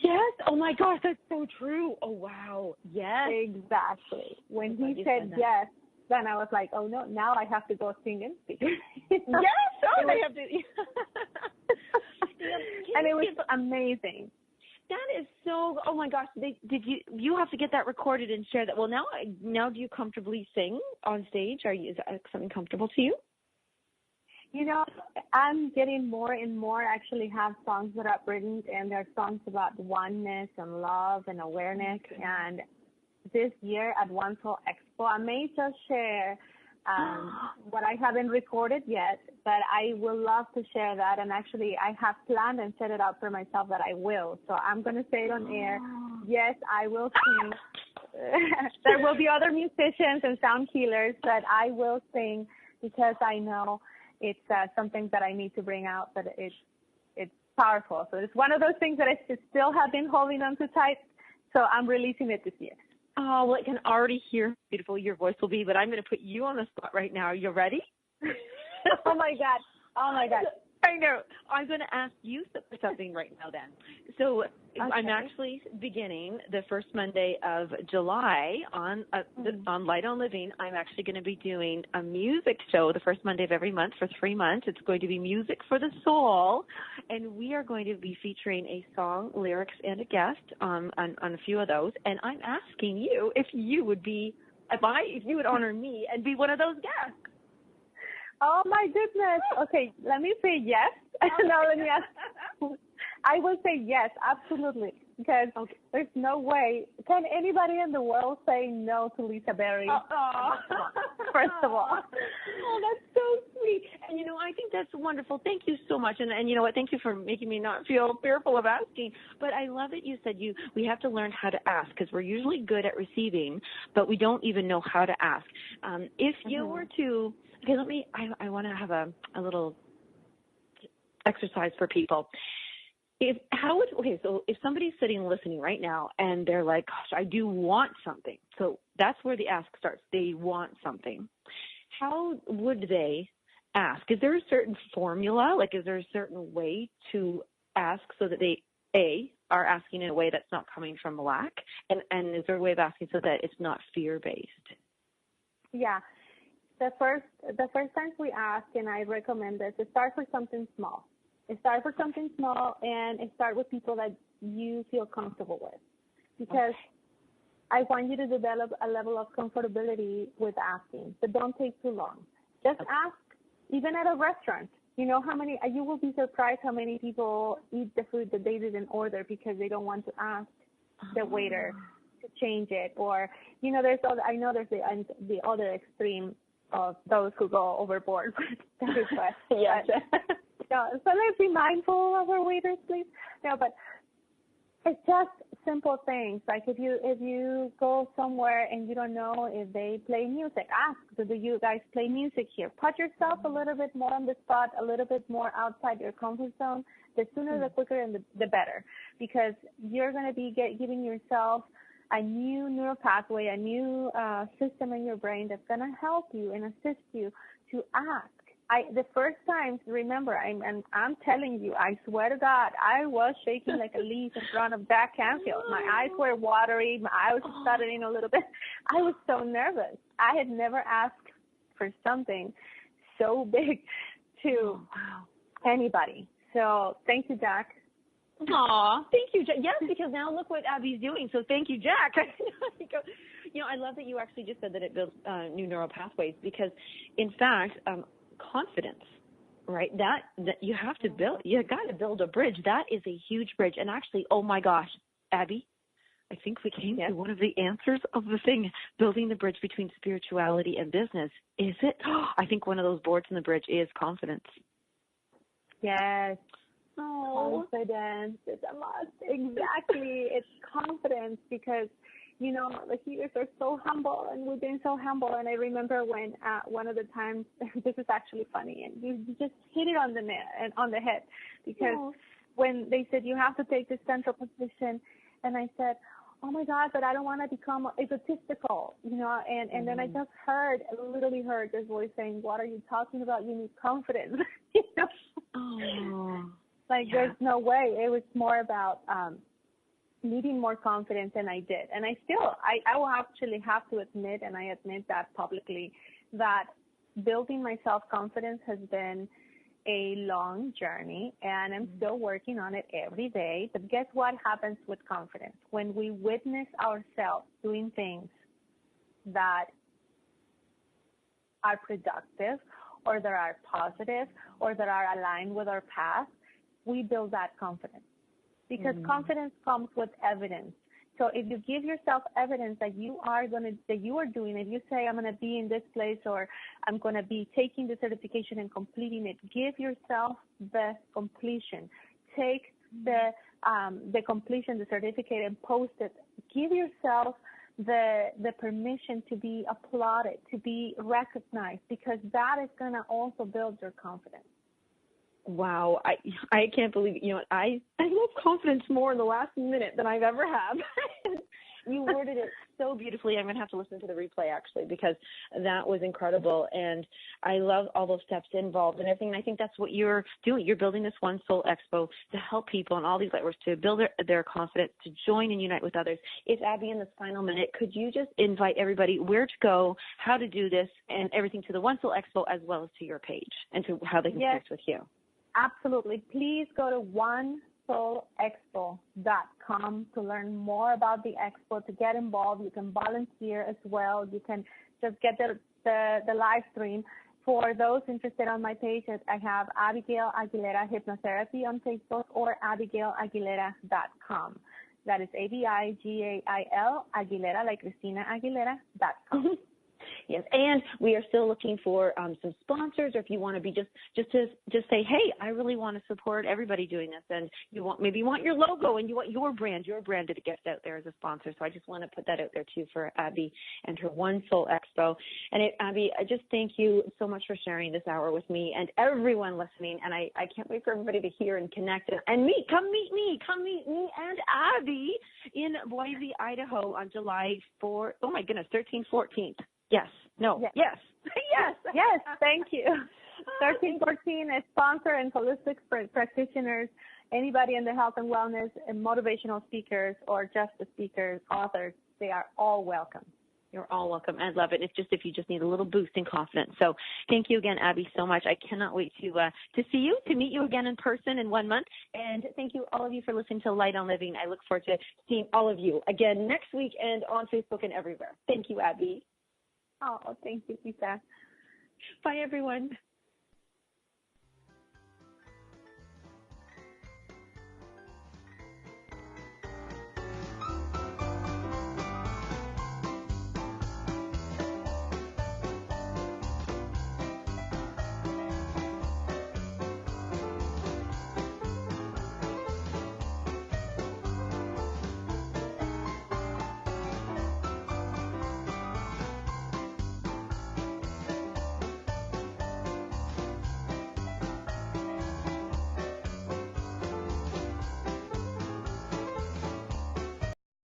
[SPEAKER 2] Yes, oh my gosh, that's so true. Oh wow, yes.
[SPEAKER 3] Exactly. When he said yes, then I was like, oh no, now I have to go sing and speak.
[SPEAKER 2] Yes, they have to.
[SPEAKER 3] And it was amazing.
[SPEAKER 2] That is so, oh my gosh, you have to get that recorded and share that. Well, now do you comfortably sing on stage? Is that something comfortable to you?
[SPEAKER 3] I'm getting more and more. I actually have songs that I've written, and they're songs about oneness and love and awareness. Okay. And this year at One Soul Expo, I may just share what I haven't recorded yet, but I will love to share that. And actually, I have planned and set it up for myself that I will. So I'm going to say it on air. Yes, I will sing. There will be other musicians and sound healers, but I will sing because I know it's something that I need to bring out, but it's powerful. So it's one of those things that I still have been holding on to tight. So I'm releasing it this year.
[SPEAKER 2] Oh, well, I can already hear how beautiful your voice will be, but I'm going to put you on the spot right now. Are you ready?
[SPEAKER 3] Oh, my God.
[SPEAKER 2] I know. I'm going to ask you something right now then. So okay. I'm actually beginning the first Monday of July on Light on Living. I'm actually going to be doing a music show the first Monday of every month for 3 months. It's going to be Music for the Soul, and we are going to be featuring a song, lyrics, and a guest on a few of those. And I'm asking you if you would honor me and be one of those guests.
[SPEAKER 3] Oh, my goodness. Okay, let me say yes. Now let me ask. I will say yes, absolutely, because there's no way. Can anybody in the world say no to Lisa Berry? first of all.
[SPEAKER 2] Oh, that's so sweet. And, I think that's wonderful. Thank you so much. And you know what? Thank you for making me not feel fearful of asking. But I love that you said we have to learn how to ask, because we're usually good at receiving, but we don't even know how to ask. If you were to, I want to have a little exercise for people. So if somebody's sitting listening right now and they're like, gosh, I do want something. So that's where the ask starts. They want something. How would they ask? Is there a certain formula? Like, is there a certain way to ask so that they, are asking in a way that's not coming from lack? And is there a way of asking so that it's not fear-based?
[SPEAKER 3] Yeah. The first times we ask, and I recommend this, to start with something small. Start with something small and start with people that you feel comfortable with. Because I want you to develop a level of comfortability with asking, but don't take too long. Just ask, even at a restaurant. You will be surprised how many people eat the food that they didn't order because they don't want to ask the waiter to change it. Or, there's the other extreme of those who go overboard with the request. Yes. So let's be mindful of our waiters, please. No, but it's just simple things. Like if you go somewhere and you don't know if they play music, ask, do you guys play music here? Put yourself a little bit more on the spot, a little bit more outside your comfort zone. The sooner, the quicker, and the better, because you're going to be giving yourself a new neural pathway, a new system in your brain that's going to help you and assist you to ask. The first time, remember, I'm telling you, I swear to God, I was shaking like a leaf in front of Jack Canfield. My eyes were watery. My eyes were stuttering a little bit. I was so nervous. I had never asked for something so big to anybody. So thank you, Jack.
[SPEAKER 2] Aw, thank you, Jack. Yes, because now look what Abby's doing. So thank you, Jack. I love that you actually just said that it builds new neural pathways, because, in fact, confidence, right? That you have to build. You got to build a bridge. That is a huge bridge. And actually, oh my gosh, Abby, I think we came to one of the answers of the thing, building the bridge between spirituality and business. Is it? I think one of those boards in the bridge is confidence.
[SPEAKER 3] Yes. Oh, confidence is a must. Exactly. It's confidence, because the leaders are so humble, and we've been so humble. And I remember when one of the times, this is actually funny, and you just hit it on the head, because when they said you have to take this central position, and I said, oh my God, but I don't want to become egotistical, and then I just literally heard this voice saying, what are you talking about? You need confidence. There's no way. It was more about needing more confidence, and I did. And I will actually have to admit, and I admit that publicly, that building my self-confidence has been a long journey, and I'm still working on it every day. But guess what happens with confidence? When we witness ourselves doing things that are productive, or that are positive, or that are aligned with our path, we build that confidence. Because confidence comes with evidence. So if you give yourself evidence that you are doing, if you say, I'm going to be in this place, or I'm going to be taking the certification and completing it, give yourself the completion. Take the completion, the certificate, and post it. Give yourself the permission to be applauded, to be recognized, because that is going to also build your confidence.
[SPEAKER 2] Wow, I can't believe it. I love confidence more in the last minute than I've ever had. You worded it so beautifully. I'm going to have to listen to the replay, actually, because that was incredible. And I love all those steps involved and everything. And I think that's what you're doing. You're building this One Soul Expo to help people in all these networks to build their confidence, to join and unite with others. If Abby, in this final minute, could you just invite everybody where to go, how to do this, and everything to the One Soul Expo, as well as to your page and to how they can connect with you?
[SPEAKER 3] Absolutely. Please go to onesoulexpo.com to learn more about the expo, to get involved. You can volunteer as well. You can just get the live stream. For those interested on my page, I have Abigail Aguilera Hypnotherapy on Facebook, or AbigailAguilera.com. That is ABIGAIL, Aguilera, like Christina Aguilera.com.
[SPEAKER 2] Yes, and we are still looking for some sponsors, or if you want to be just say, hey, I really want to support everybody doing this, and maybe you want your logo and you want your brand to get out there as a sponsor. So I just want to put that out there too for Abby and her One Soul Expo. And Abby, I just thank you so much for sharing this hour with me and everyone listening. And I can't wait for everybody to hear and connect and meet. Come meet me and Abby in Boise, Idaho on July 13th, 14th. Yes. No. Yes. Yes.
[SPEAKER 3] Yes. Thank you. 1314 is sponsor and holistic practitioners. Anybody in the health and wellness and motivational speakers or just the speakers, authors, they are all welcome.
[SPEAKER 2] You're all welcome. I love it. If you just need a little boost in confidence. So thank you again, Abby, so much. I cannot wait to see you, to meet you again in person in 1 month. And thank you, all of you, for listening to Light on Living. I look forward to seeing all of you again next week and on Facebook and everywhere. Thank you, Abby.
[SPEAKER 3] Oh, thank you, Lisa.
[SPEAKER 2] Bye, everyone.